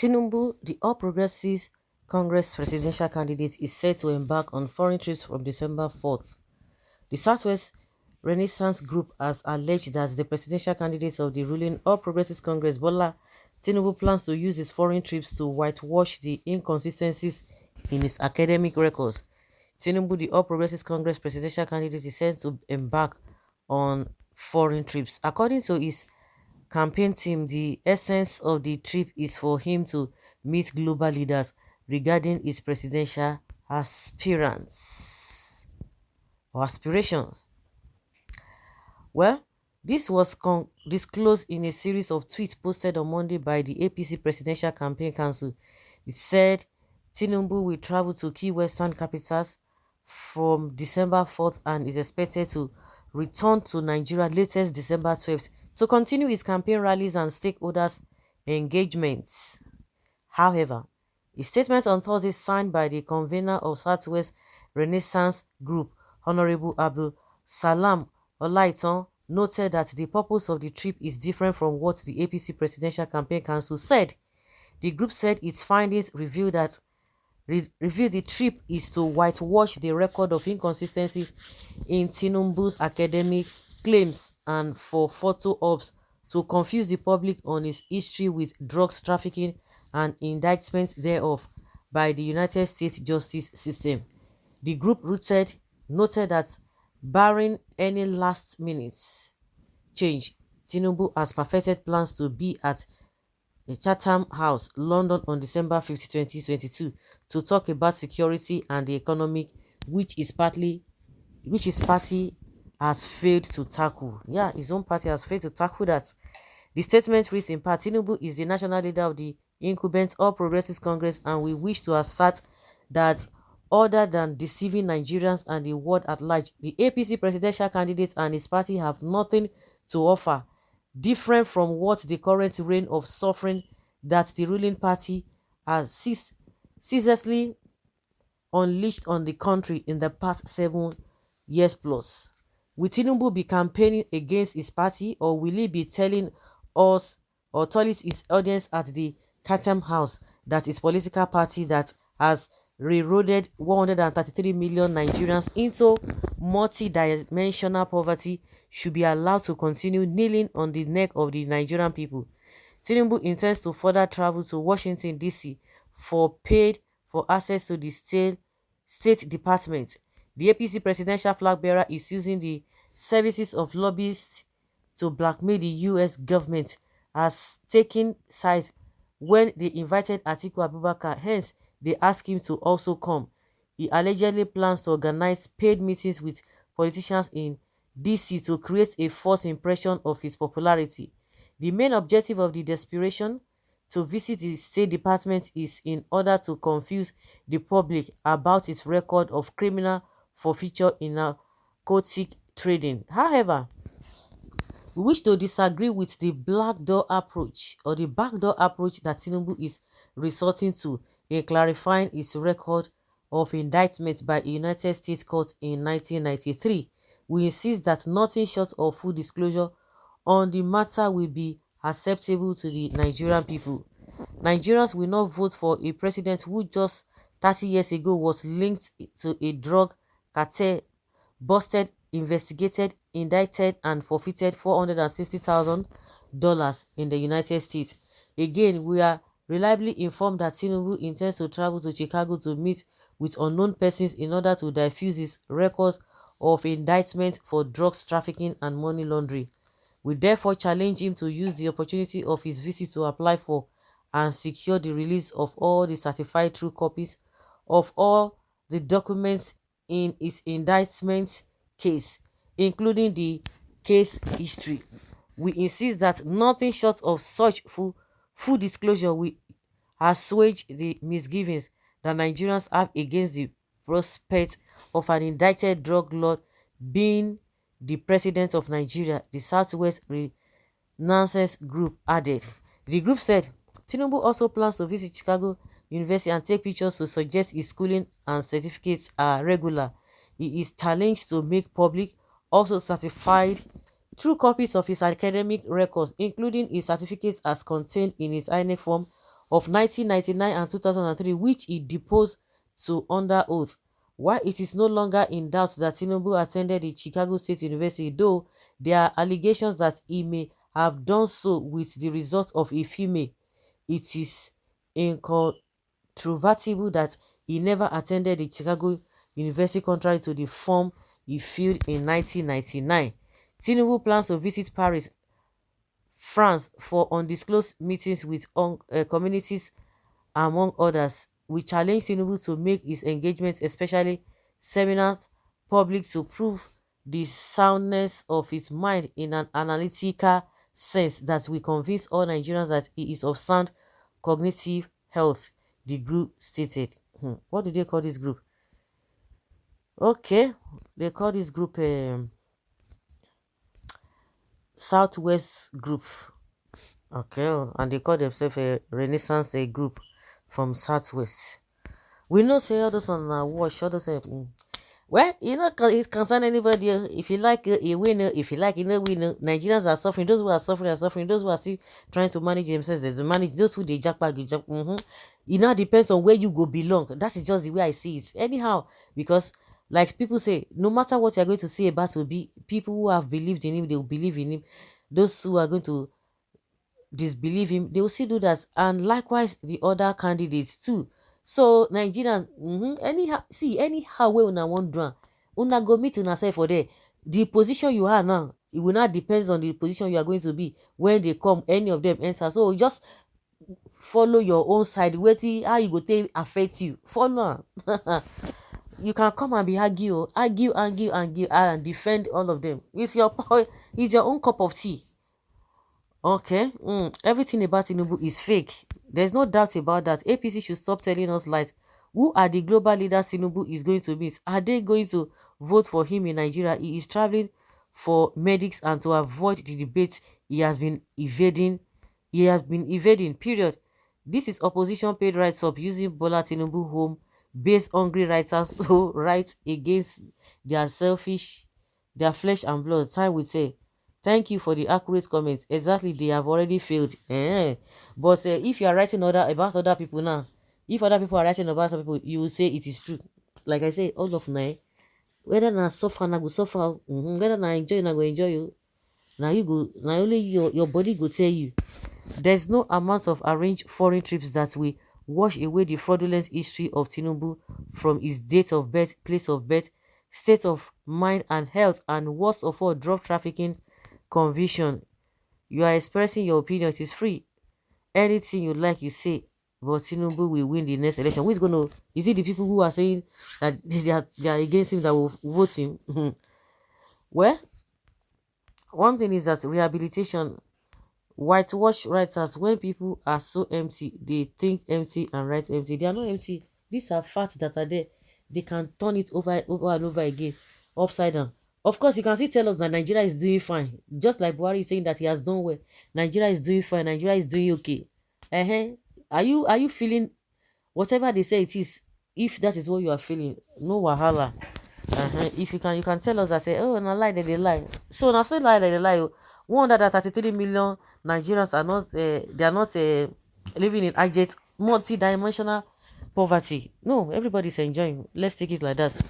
Tinubu, the All Progressives Congress presidential candidate, is set to embark on foreign trips from December 4th. The Southwest Renaissance Group has alleged that the presidential candidate of the ruling All Progressives Congress, Bola Tinubu, plans to use his foreign trips to whitewash the inconsistencies in his academic records. Tinubu, the All Progressives Congress presidential candidate, is set to embark on foreign trips. According to his campaign team, the essence of the trip is for him to meet global leaders regarding his presidential aspirants or aspirations. Well, this was disclosed in a series of tweets posted on Monday by the APC Presidential Campaign Council. It said Tinubu will travel to key Western capitals from December 4th and is expected to return to Nigeria latest December 12th to continue his campaign rallies and stakeholders engagements. However, a statement on Thursday signed by the convener of Southwest Renaissance Group, Honorable Abdul Salam Olaitan, noted that the purpose of the trip is different from what the APC Presidential Campaign Council said. The group said its findings reveal the trip is to whitewash the record of inconsistencies in Tinubu's academic claims and for photo ops to confuse the public on his history with drugs trafficking and indictment thereof by the United States justice system. The group noted that barring any last-minute change, Tinubu has perfected plans to be at the Chatham House, London on December 5, 2022 to talk about security and the economic, which his party has failed to tackle. Yeah, his own party has failed to tackle that. The statement reads in part, Tinubu is the national leader of the incumbent All Progressives Congress and we wish to assert that other than deceiving Nigerians and the world at large, the APC presidential candidate and his party have nothing to offer different from what the current reign of suffering that the ruling party has ceaselessly unleashed on the country in the past 7 years plus. Will Tinubu be campaigning against his party or will he be telling us or telling his audience at the Chatham House that his political party that has rerouted 133 million Nigerians into multi-dimensional poverty should be allowed to continue kneeling on the neck of the Nigerian people? Tinubu intends to further travel to Washington, D.C. for paid for access to the State Department. The APC presidential flag bearer is using the services of lobbyists to blackmail the U.S. government, as taking sides when they invited Atiku Abubakar, hence they asked him to also come. He allegedly plans to organize paid meetings with politicians in DC to create a false impression of his popularity. The main objective of the desperation to visit the State Department is in order to confuse the public about its record of criminal forfeiture in narcotic trading. However, we wish to disagree with the backdoor approach or the backdoor approach that Tinubu is resorting to in clarifying its record of indictment by a United States court in 1993. We insist that nothing short of full disclosure on the matter will be acceptable to the Nigerian people. Nigerians will not vote for a president who just 30 years ago was linked to a drug cartel, busted, investigated, indicted, and forfeited $460,000 in the United States. Again, we are reliably informed that Tinubu intends to travel to Chicago to meet with unknown persons in order to diffuse his records of indictment for drugs trafficking and money laundering. We therefore challenge him to use the opportunity of his visit to apply for and secure the release of all the certified true copies of all the documents in his indictment case, including the case history. We insist that nothing short of such full disclosure will assuage the misgivings that Nigerians have against the prospect of an indicted drug lord being the president of Nigeria, the Southwest Renaissance Group added. The group said Tinubu also plans to visit Chicago University and take pictures to suggest his schooling and certificates are regular. He is challenged to make public also certified true copies of his academic records, including his certificates as contained in his INEC form of 1999 and 2003, which he deposed to under oath. While it is no longer in doubt that Tinubu attended the Chicago State University, though there are allegations that he may have done so with the result of a female, it is incontrovertible that he never attended the Chicago University, contrary to the form he filled in 1999. Tinubu plans to visit Paris, France for undisclosed meetings with communities, among others. We challenge Tinubu to make his engagements, especially seminars, public to prove the soundness of his mind in an analytical sense that we convince all Nigerians that he is of sound cognitive health, the group stated. What do they call this group? Okay, they call this group Southwest Group. Okay, and they call themselves a Renaissance group from Southwest. We know say all those on watch, all those well, it concern anybody. If you like a winner, if you like winner, Nigerians are suffering. Those who are suffering are suffering. Those who are still trying to manage themselves, they manage. Those who they jackpot, you jack. It now depends on where you go belong. That is just the way I see it. Anyhow, because like people say, no matter what you're going to say about Obi, people who have believed in him, they will believe in him. Those who are going to disbelieve him, they will still do that, and likewise the other candidates too. So Nigerians, anyhow wey una wan do am, una go meet una sef for there. The position you are now, it will not depends on the position you are going to be when they come, any of them enter. So just follow your own side, wetin how you go take affect you, follow am. You can come and be argue and defend all of them. It's your own cup of tea. Okay, everything about Tinubu is fake. There's no doubt about that. APC should stop telling us lies. Who are the global leaders Tinubu is going to meet? Are they going to vote for him in Nigeria? He is traveling for medics and to avoid the debate he has been evading. Period. This is opposition paid rights up using Bola Tinubu home based hungry writers to write against their flesh and blood. Time will say. Thank you for the accurate comments. Exactly, they have already failed. But if you are writing about other people now, if other people are writing about other people, you will say it is true. Like I say, all of now, whether na suffer, na go suffer. Whether na enjoy, na go enjoy you. Now you go, now only your body go tell you. There's no amount of arranged foreign trips that will wash away the fraudulent history of Tinubu from his date of birth, place of birth, state of mind and health, and worst of all, drug trafficking conviction. You are expressing your opinion. It is free. Anything you like, you say. But Tinubu will win the next election. Who is going to? Is it the people who are saying that they are against him that will vote him? Well, one thing is that rehabilitation. Whitewash writers, when people are so empty, they think empty and write empty. They are not empty. These are facts that are there. They can turn it over and over again, upside down. Of course, you can still tell us that Nigeria is doing fine. Just like Buhari is saying that he has done well. Nigeria is doing fine. Nigeria is doing okay. Are you feeling whatever they say it is? If that is what you are feeling, no wahala. If you can tell us that oh na lie they lie. So na say lie they lie. 133 million Nigerians are not they are not living in abject multi-dimensional poverty. No, everybody's enjoying. Let's take it like that.